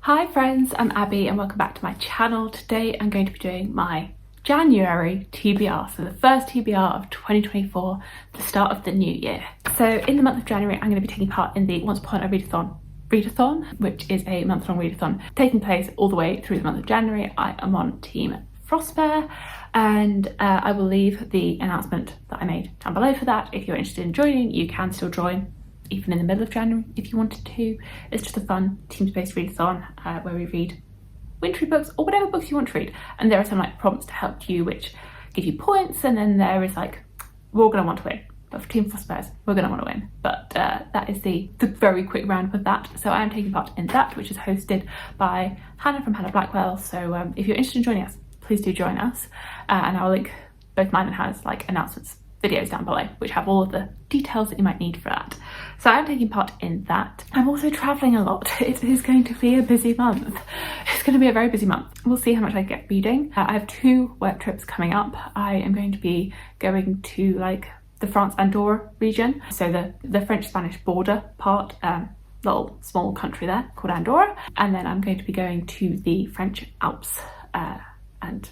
Hi friends, I'm Abby and welcome back to my channel. Today I'm going to be doing my January TBR, so the first TBR of 2024, the start of the new year. So in the month of January I'm going to be taking part in the Once Upon a Readathon, which is a month-long readathon taking place all the way through the month of January. I am on Team Frostbear and I will leave the announcement that I made down below for that. If you're interested in joining, you can still join even in the middle of January if you wanted to. It's just a fun team-based readathon where we read wintry books or whatever books you want to read, and there are some like prompts to help you which give you points, and then there is like, we're all going to want to win, but for Team Frostbears we're going to want to win. But that is the very quick round of that. So I am taking part in that, which is hosted by Hannah from Hannah Blackwell. So if you're interested in joining us, please do join us, and I'll link both mine and Hannah's like announcements videos down below, which have all of the details that you might need for that. So I'm taking part in that. I'm also traveling a lot. It is going to be a busy month. It's going to be a very busy month. We'll see how much I get reading. I have 2 work trips coming up. I am going to be going to like the France-Andorra region, so the French-Spanish border part, little small country there called Andorra, and then I'm going to be going to the French Alps and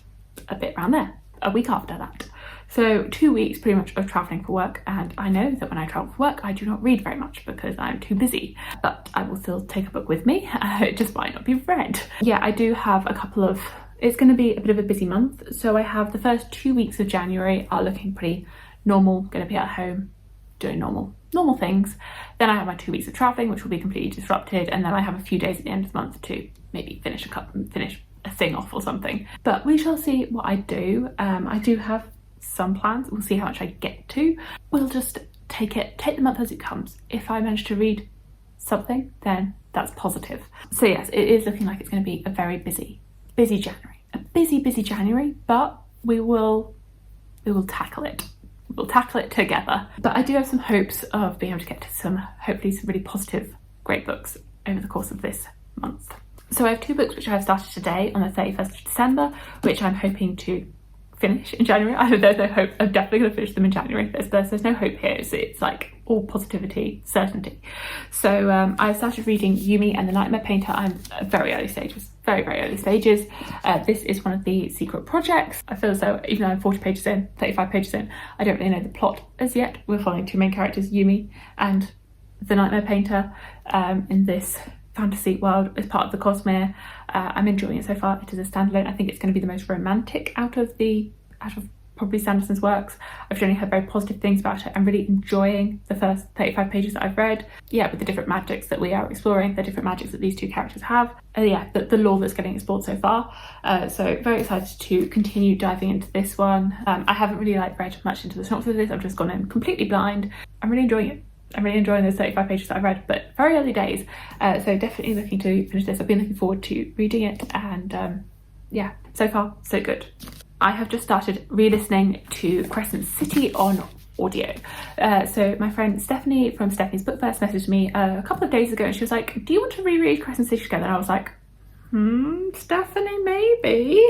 a bit around there a week after that. So 2 weeks pretty much of travelling for work, and I know that when I travel for work I do not read very much because I'm too busy, but I will still take a book with me. It just might not be read. Yeah, I do have a couple of, it's going to be a bit of a busy month. So I have the first 2 weeks of January are looking pretty normal, going to be at home doing normal things. Then I have my 2 weeks of travelling, which will be completely disrupted, and then I have a few days at the end of the month to maybe finish a thing off or something. But we shall see what I do. I do have some plans. We'll see how much I get to. We'll just take the month as it comes. If I manage to read something, then that's positive. So yes, it is looking like it's going to be a very busy January. A busy January, but we will tackle it. We'll tackle it together. But I do have some hopes of being able to get to hopefully some really positive, great books over the course of this month. So I have 2 books which I have started today on the 31st of December, which I'm hoping to finish in January. There's no hope. I'm definitely going to finish them in January. There's no hope here. It's like all positivity, certainty. So I started reading Yumi and the Nightmare Painter. I'm at very early stages. Very early stages. This is one of the secret projects. I feel as though even though I'm 40 pages in, 35 pages in, I don't really know the plot as yet. We're following 2 main characters, Yumi and the Nightmare Painter, in this fantasy world as part of the Cosmere. I'm enjoying it so far. It is a standalone. I think it's going to be the most romantic out of probably Sanderson's works. I've generally heard very positive things about it. I'm really enjoying the first 35 pages that I've read. Yeah, with the different magics that we are exploring, the different magics that these 2 characters have. Yeah, the lore that's getting explored so far. So very excited to continue diving into this one. I haven't really read much into the synopsis of this. I've just gone in completely blind. I'm really enjoying it. I'm really enjoying those 35 pages that I've read, but very early days. So definitely looking to finish this. I've been looking forward to reading it, and yeah, so far so good. I have just started re-listening to Crescent City on audio. So my friend Stephanie from Stephanie's Bookverse messaged me a couple of days ago, and she was like, do you want to reread Crescent City together? And I was like, Stephanie, maybe.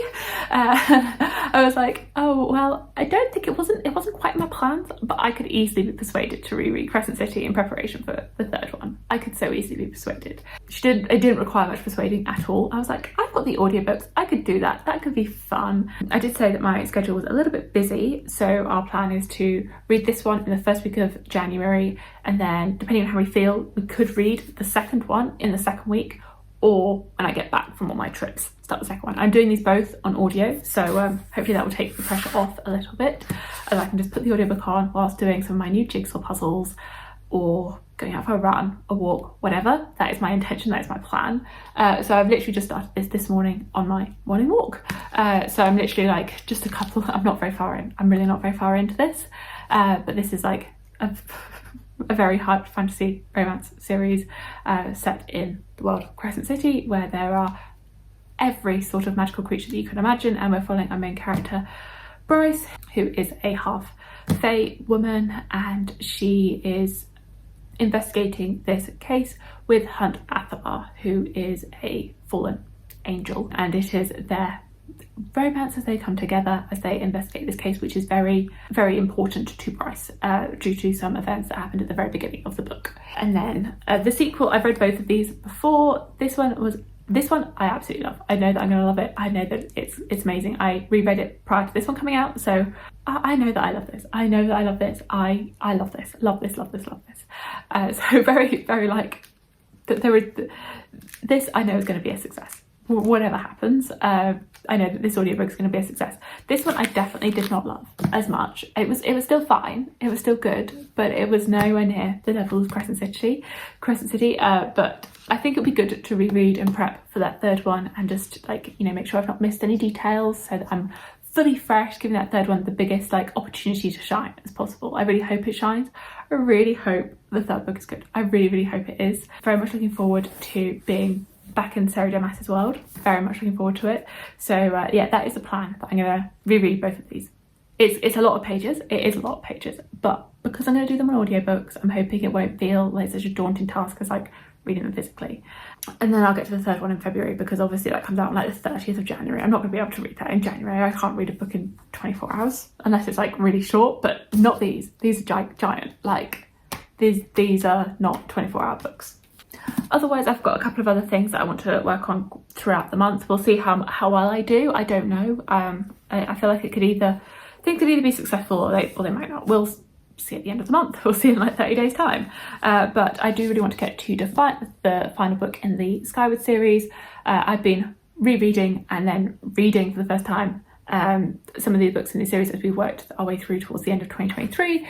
I was like, oh well, I don't think it wasn't quite my plans, but I could easily be persuaded to reread Crescent City in preparation for the 3rd one. I could so easily be persuaded. It didn't require much persuading at all. I was like, I've got the audiobooks, I could do that. That could be fun. I did say that my schedule was a little bit busy, so our plan is to read this one in the first week of January, and then depending on how we feel, we could read the 2nd one in the 2nd week, or when I get back from all my trips, start the 2nd one. I'm doing these both on audio, so hopefully that will take the pressure off a little bit, and I can just put the audiobook on whilst doing some of my new jigsaw puzzles, or going out for a run, a walk, whatever. That is my intention, that is my plan. So I've literally just started this morning on my morning walk. So I'm literally like just a couple, I'm not very far in. I'm really not very far into this, but this is like a very hyped fantasy romance series set in the world of Crescent City, where there are every sort of magical creature that you can imagine, and we're following our main character Bryce, who is a half fae woman, and she is investigating this case with Hunt Athabar, who is a fallen angel, and it is their romance as they come together as they investigate this case, which is very, very important to Bryce due to some events that happened at the very beginning of the book. And then the sequel, I've read both of these before. This one was This one I absolutely love. I know that I'm gonna love it. I know that it's amazing. I reread it prior to this one coming out, so I know that I love this. I know that I love this. I love this. Love this. Love this. Love this. So very, very like that. This I know is going to be a success. Whatever happens, I know that this audiobook is going to be a success. This one I definitely did not love as much. It was still fine. It was still good, but it was nowhere near the level of Crescent City. But I think it'll be good to reread and prep for that third one, and just like, you know, make sure I've not missed any details, so that I'm fully fresh, giving that third one the biggest like opportunity to shine as possible. I really hope it shines. I really hope the third book is good. I really, really hope it is. Very much looking forward to being back in Sarah J. Maas's world. Very much looking forward to it. So yeah, that is the plan, that I'm gonna reread both of these. It's a lot of pages. It is a lot of pages, but because I'm gonna do them on audiobooks, I'm hoping it won't feel like such a daunting task as like reading them physically. And then I'll get to the third one in February, because obviously that comes out on like the 30th of January. I'm not gonna be able to read that in January. I can't read a book in 24 hours unless it's like really short, but not these. These are giant. Like these are not 24-hour books. Otherwise, I've got a couple of other things that I want to work on throughout the month. We'll see how well I do. I don't know. I feel like things could either be successful or they might not. We'll see at the end of the month. We'll see in like 30 days time. But I do really want to get to the final book in the Skyward series. I've been rereading and then reading for the first time some of these books in the series as we worked our way through towards the end of 2023.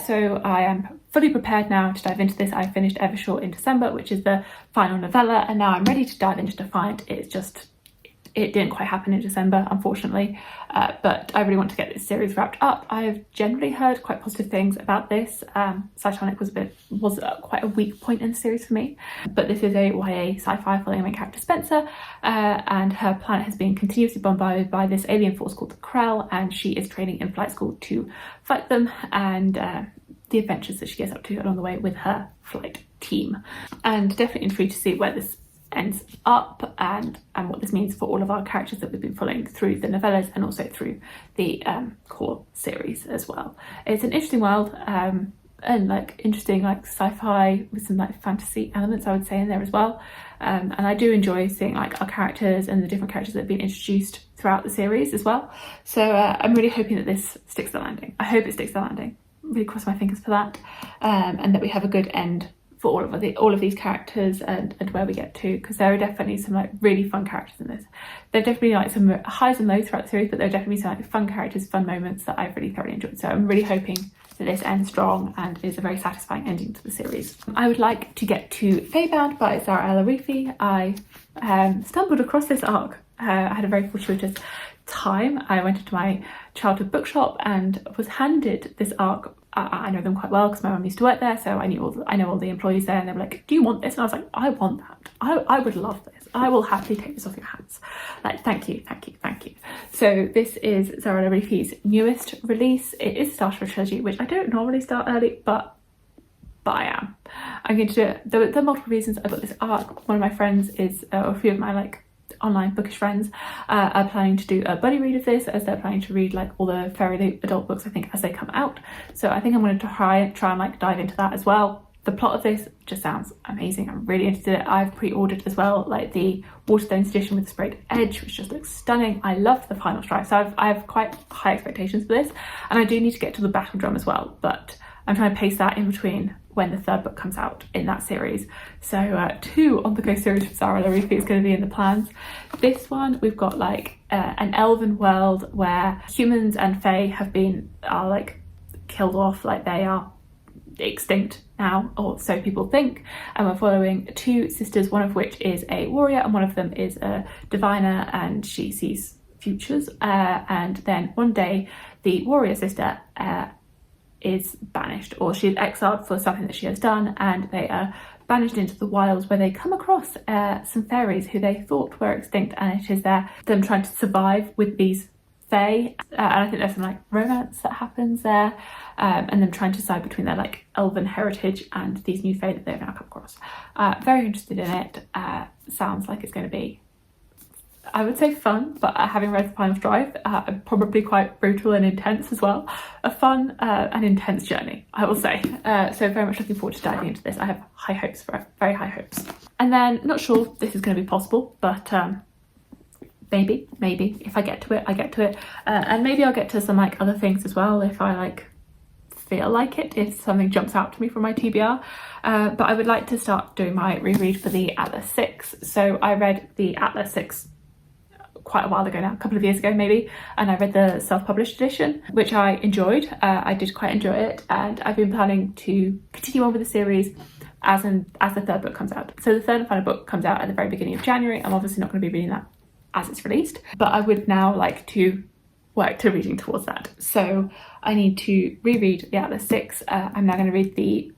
So I am fully prepared now to dive into this. I finished Evershore in December, which is the final novella, and now I'm ready to dive into Defiant. It didn't quite happen in December, unfortunately, but I really want to get this series wrapped up. I've generally heard quite positive things about this. Cytonic was quite a weak point in the series for me, but this is a YA sci-fi following main character Spencer, and her planet has been continuously bombarded by this alien force called the Krell, and she is training in flight school to fight them, and the adventures that she gets up to along the way with her flight team. And definitely intrigued to see where this ends up, and what this means for all of our characters that we've been following through the novellas and also through the core series as well. It's an interesting world, and like interesting like sci-fi with some like fantasy elements, I would say, in there as well. And I do enjoy seeing like our characters and the different characters that have been introduced throughout the series as well. So I'm really hoping that this sticks the landing. I hope it sticks the landing. Really cross my fingers for that, and that we have a good end for all of these characters and where we get to, because there are definitely some like really fun characters in this. There are definitely like some highs and lows throughout the series, but there are definitely some like fun characters, fun moments that I've really thoroughly enjoyed. So I'm really hoping that this ends strong and is a very satisfying ending to the series. I would like to get to Feybound by Zara El Arifi. I stumbled across this arc. I had a very fortuitous time. I went into my childhood bookshop and was handed this arc. I know them quite well because my mum used to work there, so I know all the employees there, and they were like, "Do you want this?" And I was like, "I want that. I would love this. I will happily take this off your hands. Like, thank you, thank you, thank you." So this is Zara El Arifi's newest release. It is the start of a trilogy, which I don't normally start early, but I am. I'm going to do it. There are multiple reasons I got this arc. One of my friends is, or a few of my like online bookish friends are planning to do a buddy read of this, as they're planning to read like all the fairy adult books, I think, as they come out. So I think I'm going to try and like dive into that as well. The plot of this just sounds amazing. I'm really interested in it. I've pre-ordered as well, like the Waterstones edition with the sprayed edge, which just looks stunning. I love the final strike, so I have quite high expectations for this, and I do need to get to the battle drum as well, but I'm trying to pace that in between when the third book comes out in that series. So 2 on-the-go series from Zara El Arifi is going to be in the plans. This one, we've got like an elven world where humans and fae are like killed off, like they are extinct now, or so people think, and we're following 2 sisters, one of which is a warrior and one of them is a diviner, and she sees futures, and then one day the warrior sister is banished, or she's exiled for something that she has done, and they are banished into the wilds, where they come across some fairies who they thought were extinct, and it is them trying to survive with these fae, and I think there's some like romance that happens there, and them trying to decide between their like elven heritage and these new fae that they've now come across. Very interested in it. Sounds like it's going to be, I would say, fun, but having read The Final Strive, probably quite brutal and intense as well. A fun and intense journey, I will say. So very much looking forward to diving into this. I have high hopes for it, very high hopes. And then, not sure this is going to be possible, but maybe if I get to it, I get to it. And maybe I'll get to some like other things as well if I like feel like it, if something jumps out to me from my TBR. But I would like to start doing my reread for the Atlas 6. So I read the Atlas 6 quite a while ago now, a couple of years ago maybe, and I read the self-published edition, which I enjoyed. I did quite enjoy it, and I've been planning to continue on with the series as the third book comes out. So the third and final book comes out at the very beginning of January. I'm obviously not going to be reading that as it's released, but I would now like to work to reading towards that. So I need to reread the Atlas 6. I'm now going to read the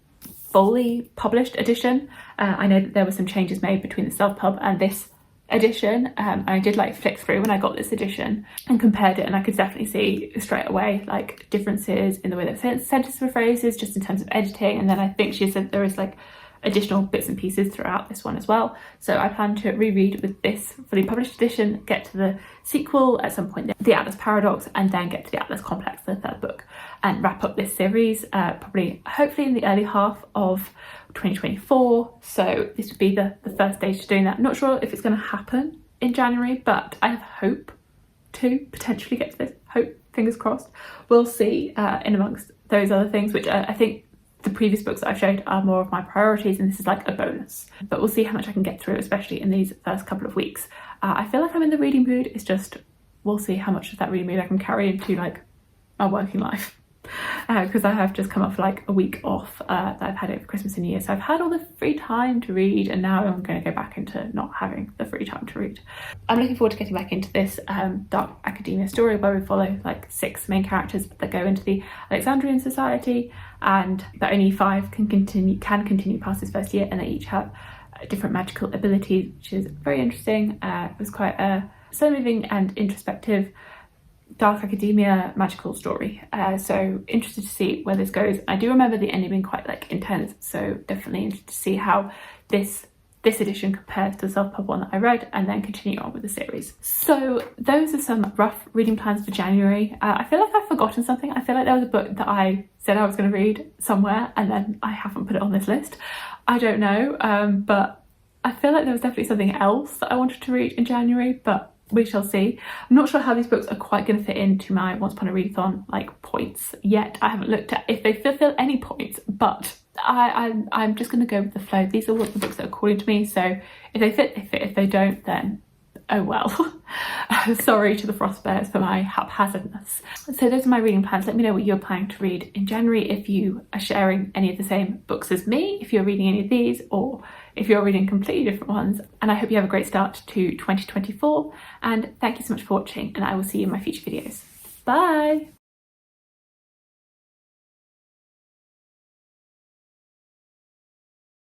fully published edition. I know that there were some changes made between the self-pub and this edition. I did like flick through when I got this edition and compared it, and I could definitely see straight away like differences in the way that sentences were phrases, just in terms of editing. And then I think she said there is like additional bits and pieces throughout this one as well. So I plan to reread with this fully published edition, get to the sequel at some point, the Atlas Paradox, and then get to the Atlas Complex, the third book, and wrap up this series probably hopefully in the early half of 2024. So this would be the first stage to doing that. Not sure if it's going to happen in January, but I have hope to potentially get to this. Hope, fingers crossed. We'll see in amongst those other things, which I think the previous books that I've showed are more of my priorities, and this is like a bonus. But we'll see how much I can get through, especially in these first couple of weeks. I feel like I'm in the reading mood. It's just, we'll see how much of that reading mood I can carry into like my working life. Because I have just come off like a week off that I've had over Christmas and New Year. So I've had all the free time to read, and now I'm going to go back into not having the free time to read. I'm looking forward to getting back into this dark academia story where we follow like 6 main characters that go into the Alexandrian society, and that only 5 can continue past this first year, and they each have different magical abilities, which is very interesting. It was quite a so moving and introspective dark academia magical story. So interested to see where this goes. I do remember the ending being quite like intense, so definitely interested to see how this edition compares to the self-pub one that I read, and then continue on with the series. So those are some rough reading plans for January. I feel like I've forgotten something. I feel like there was a book that I said I was going to read somewhere, and then I haven't put it on this list. I don't know, but I feel like there was definitely something else that I wanted to read in January, but we shall see. I'm not sure how these books are quite going to fit into my Once Upon a Readathon like points yet. I haven't looked at if they fulfill any points, but I'm just going to go with the flow. These are what the books that are calling to me, so if they fit, they fit. If they don't, then oh well. Sorry to the Frost Bears for my haphazardness. So those are my reading plans. Let me know what you're planning to read in January, if you are sharing any of the same books as me, if you're reading any of these, or if you're reading completely different ones. And I hope you have a great start to 2024, and thank you so much for watching, and I will see you in my future videos. Bye!